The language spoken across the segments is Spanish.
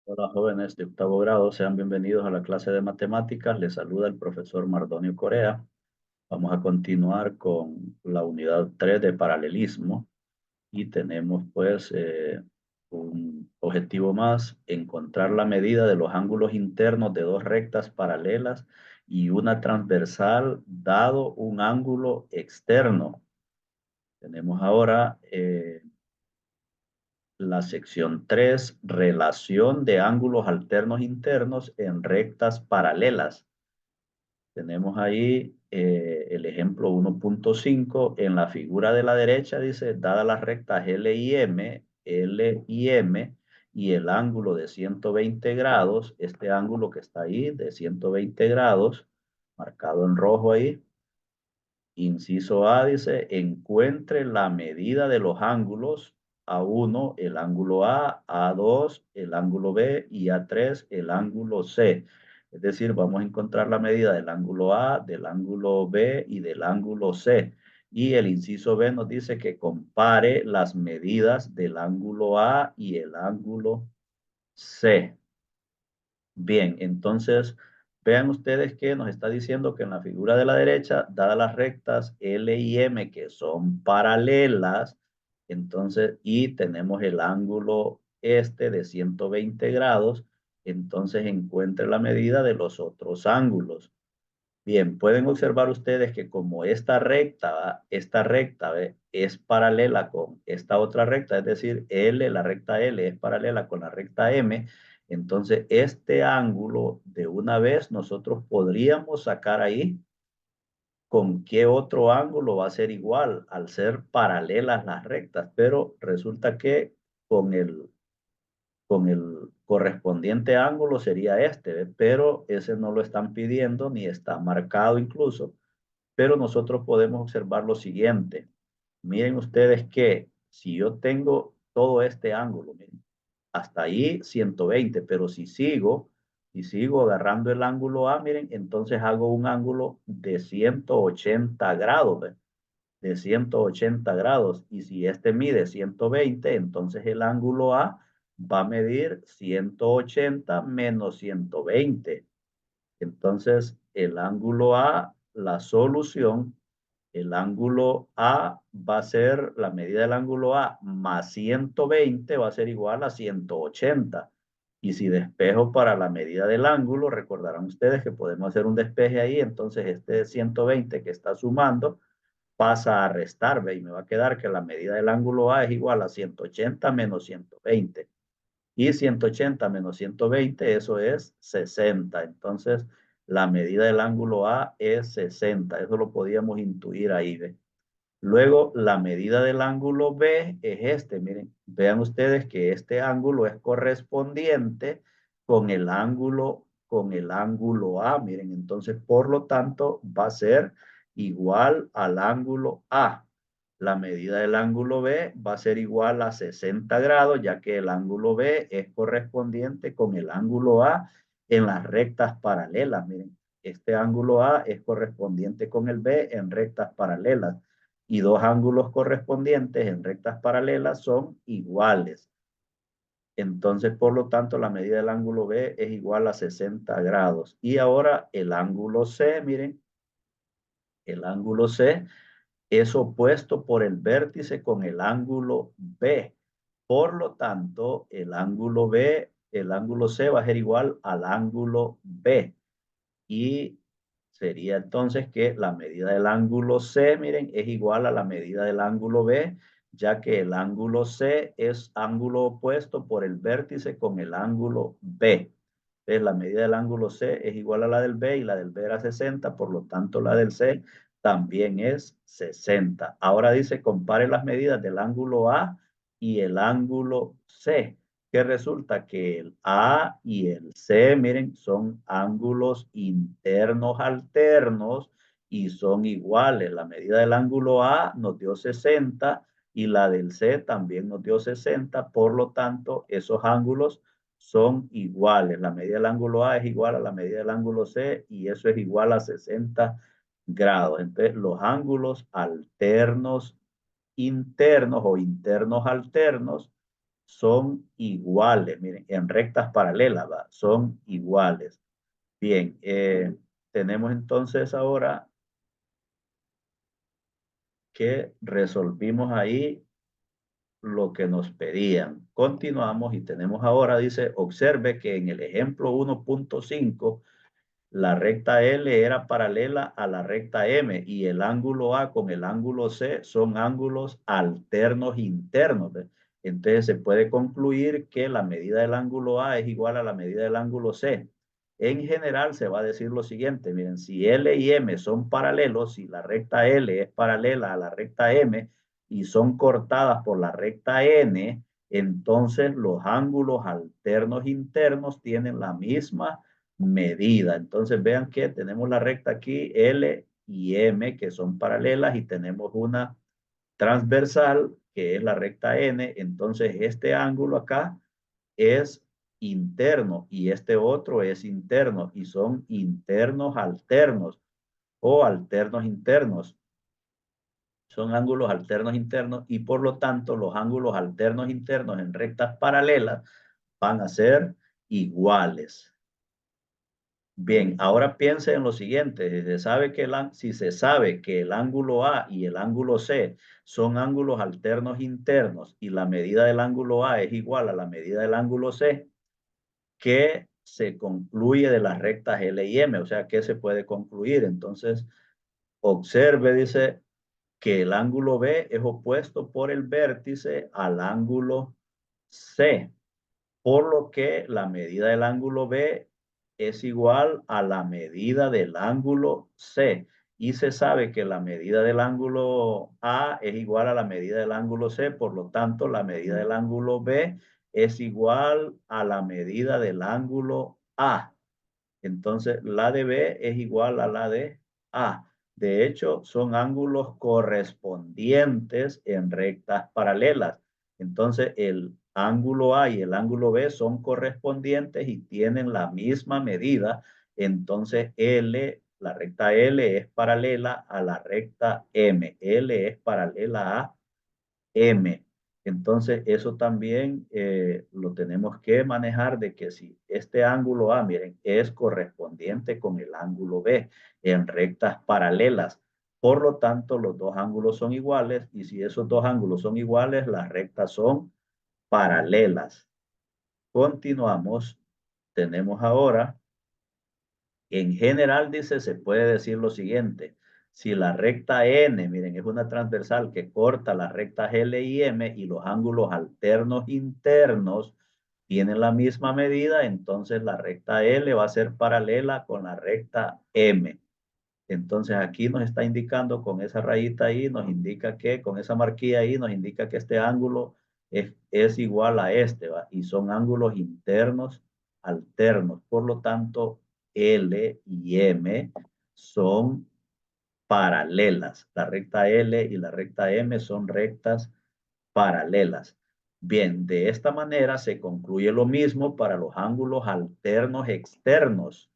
Hola jóvenes de octavo grado, sean bienvenidos a la clase de matemáticas. Les saluda el profesor Mardonio Corea. Vamos a continuar con la unidad 3 de paralelismo y tenemos pues un objetivo más: encontrar la medida de los ángulos internos de dos rectas paralelas y una transversal dado un ángulo externo. Tenemos ahora la sección 3, relación de ángulos alternos internos en rectas paralelas. Tenemos ahí el ejemplo 1.5. En la figura de la derecha dice, dadas las rectas L y M y el ángulo de 120 grados, este ángulo que está ahí de 120 grados, marcado en rojo ahí. Inciso A dice, encuentre la medida de los ángulos A1, el ángulo A2, el ángulo B y A3, el ángulo C. Es decir, vamos a encontrar la medida del ángulo A, del ángulo B y del ángulo C. Y el inciso B nos dice que compare las medidas del ángulo A y el ángulo C. Bien, entonces vean ustedes que nos está diciendo que en la figura de la derecha, dadas las rectas L y M que son paralelas, entonces, y tenemos el ángulo este de 120 grados, entonces encuentre la medida de los otros ángulos. Bien, pueden observar ustedes que como esta recta ¿ve? Es paralela con esta otra recta, es decir, la recta L es paralela con la recta M, entonces este ángulo de una vez nosotros podríamos sacar ahí con qué otro ángulo va a ser igual al ser paralelas las rectas, pero resulta que con el correspondiente ángulo sería este, ¿ve? Pero ese no lo están pidiendo ni está marcado incluso. Pero nosotros podemos observar lo siguiente. Miren ustedes que si yo tengo todo este ángulo, miren, hasta ahí 120, pero si sigo agarrando el ángulo A, miren, entonces hago un ángulo de 180 grados, ¿ve? De 180 grados. Y si este mide 120, entonces el ángulo A va a medir 180 menos 120. Entonces, el ángulo A, la solución, el ángulo A va a ser, la medida del ángulo A más 120 va a ser igual a 180. Y si despejo para la medida del ángulo, recordarán ustedes que podemos hacer un despeje ahí, entonces este 120 que está sumando pasa a restar, y me va a quedar que la medida del ángulo A es igual a 180 menos 120. Y 180 menos 120, eso es 60. Entonces, la medida del ángulo A es 60. Eso lo podíamos intuir ahí, ¿ve? Luego, la medida del ángulo B es este. Miren, vean ustedes que este ángulo es correspondiente con el ángulo A. Miren, entonces, por lo tanto, va a ser igual al ángulo A. La medida del ángulo B va a ser igual a 60 grados, ya que el ángulo B es correspondiente con el ángulo A en las rectas paralelas. Miren, este ángulo A es correspondiente con el B en rectas paralelas y dos ángulos correspondientes en rectas paralelas son iguales. Entonces, por lo tanto, la medida del ángulo B es igual a 60 grados. Y ahora el ángulo C, miren, el ángulo C es opuesto por el vértice con el ángulo B. Por lo tanto, el ángulo C va a ser igual al ángulo B. Y sería entonces que la medida del ángulo C, miren, es igual a la medida del ángulo B, ya que el ángulo C es ángulo opuesto por el vértice con el ángulo B. Entonces, la medida del ángulo C es igual a la del B y la del B era 60, por lo tanto la del C también es 60. Ahora dice, compare las medidas del ángulo A y el ángulo C, que resulta que el A y el C, miren, son ángulos internos alternos y son iguales. La medida del ángulo A nos dio 60 y la del C también nos dio 60. Por lo tanto, esos ángulos son iguales. La medida del ángulo A es igual a la medida del ángulo C y eso es igual a 60 grados. Entonces, los ángulos alternos internos o internos alternos son iguales. Miren, en rectas paralelas, ¿va? Son iguales. Bien, tenemos entonces ahora que resolvimos ahí lo que nos pedían. Continuamos y tenemos ahora, dice, observe que en el ejemplo 1.5 la recta L era paralela a la recta M y el ángulo A con el ángulo C son ángulos alternos internos. ¿Ve? Entonces se puede concluir que la medida del ángulo A es igual a la medida del ángulo C. En general se va a decir lo siguiente, miren, si L y M son paralelos, si la recta L es paralela a la recta M y son cortadas por la recta N, entonces los ángulos alternos internos tienen la misma medida. Entonces vean que tenemos la recta aquí L y M que son paralelas y tenemos una transversal que es la recta N. Entonces este ángulo acá es interno y este otro es interno y son internos alternos o alternos internos. Son ángulos alternos internos y por lo tanto los ángulos alternos internos en rectas paralelas van a ser iguales. Bien, ahora piense en lo siguiente, si se sabe que el ángulo A y el ángulo C son ángulos alternos internos y la medida del ángulo A es igual a la medida del ángulo C, ¿qué se concluye de las rectas L y M? O sea, ¿qué se puede concluir? Entonces, observe, dice, que el ángulo B es opuesto por el vértice al ángulo C, por lo que la medida del ángulo B es igual a la medida del ángulo C. Y se sabe que la medida del ángulo A es igual a la medida del ángulo C, por lo tanto, la medida del ángulo B es igual a la medida del ángulo A. Entonces, la de B es igual a la de A. De hecho, son ángulos correspondientes en rectas paralelas. Entonces, el ángulo A y el ángulo B son correspondientes y tienen la misma medida. Entonces, la recta L es paralela a la recta M. L es paralela a M. Entonces, eso también lo tenemos que manejar de que si este ángulo A, miren, es correspondiente con el ángulo B en rectas paralelas. Por lo tanto, los dos ángulos son iguales y si esos dos ángulos son iguales, las rectas son paralelas. Continuamos. Tenemos ahora en general, dice, se puede decir lo siguiente. Si la recta N, miren, es una transversal que corta las rectas L y M y los ángulos alternos internos tienen la misma medida, entonces la recta L va a ser paralela con la recta M. Entonces aquí nos está indicando con esa rayita ahí, nos indica que con esa marquilla ahí, nos indica que este ángulo es igual a este, ¿va? Y son ángulos internos alternos. Por lo tanto, L y M son paralelas. La recta L y la recta M son rectas paralelas. Bien, de esta manera se concluye lo mismo para los ángulos alternos externos.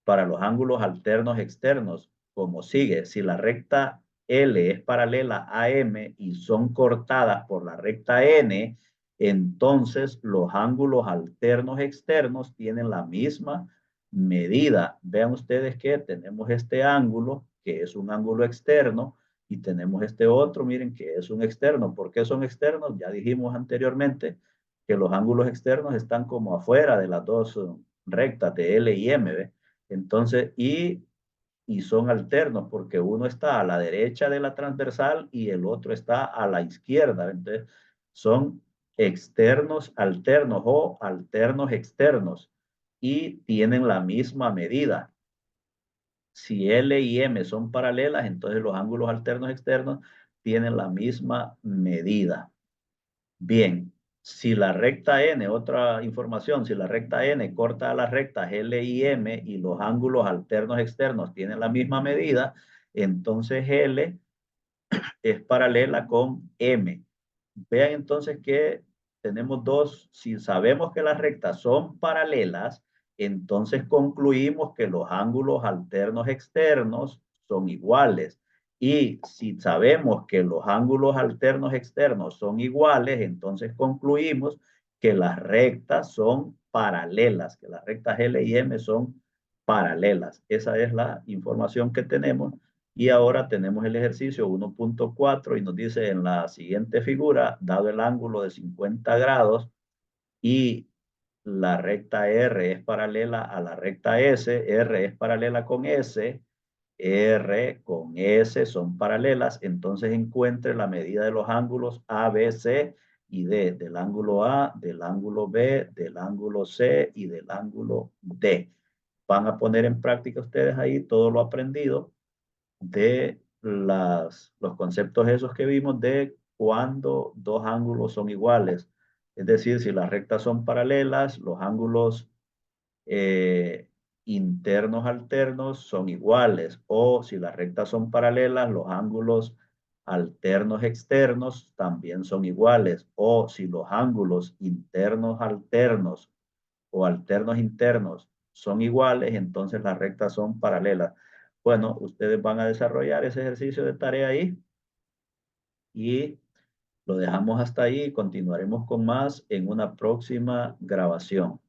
Para los ángulos alternos externos, como sigue, si la recta L es paralela a M y son cortadas por la recta N, entonces los ángulos alternos externos tienen la misma medida. Vean ustedes que tenemos este ángulo, que es un ángulo externo, y tenemos este otro, miren, que es un externo. ¿Por qué son externos? Ya dijimos anteriormente que los ángulos externos están como afuera de las dos rectas de L y M, ¿ve? Entonces, y son alternos porque uno está a la derecha de la transversal y el otro está a la izquierda. Entonces, son externos alternos o alternos externos y tienen la misma medida. Si L y M son paralelas, entonces los ángulos alternos externos tienen la misma medida. Bien, si la recta N, otra información, si la recta N corta a las rectas L y M y los ángulos alternos externos tienen la misma medida, entonces L es paralela con M. Vean entonces que tenemos dos, si sabemos que las rectas son paralelas, entonces concluimos que los ángulos alternos externos son iguales. Y si sabemos que los ángulos alternos externos son iguales, entonces concluimos que las rectas son paralelas, que las rectas L y M son paralelas. Esa es la información que tenemos. Y ahora tenemos el ejercicio 1.4 y nos dice en la siguiente figura, dado el ángulo de 50 grados y la recta R es paralela a la recta S, R es paralela con S, R con S son paralelas, entonces encuentre la medida de los ángulos A, B, C y D, del ángulo A, del ángulo B, del ángulo C y del ángulo D. Van a poner en práctica ustedes ahí todo lo aprendido de los conceptos esos que vimos de cuando dos ángulos son iguales. Es decir, si las rectas son paralelas, los ángulos eh, internos alternos son iguales, o si las rectas son paralelas, los ángulos alternos externos también son iguales, o si los ángulos internos alternos o alternos internos son iguales, entonces las rectas son paralelas. Bueno, ustedes van a desarrollar ese ejercicio de tarea ahí y lo dejamos hasta ahí. Continuaremos con más en una próxima grabación.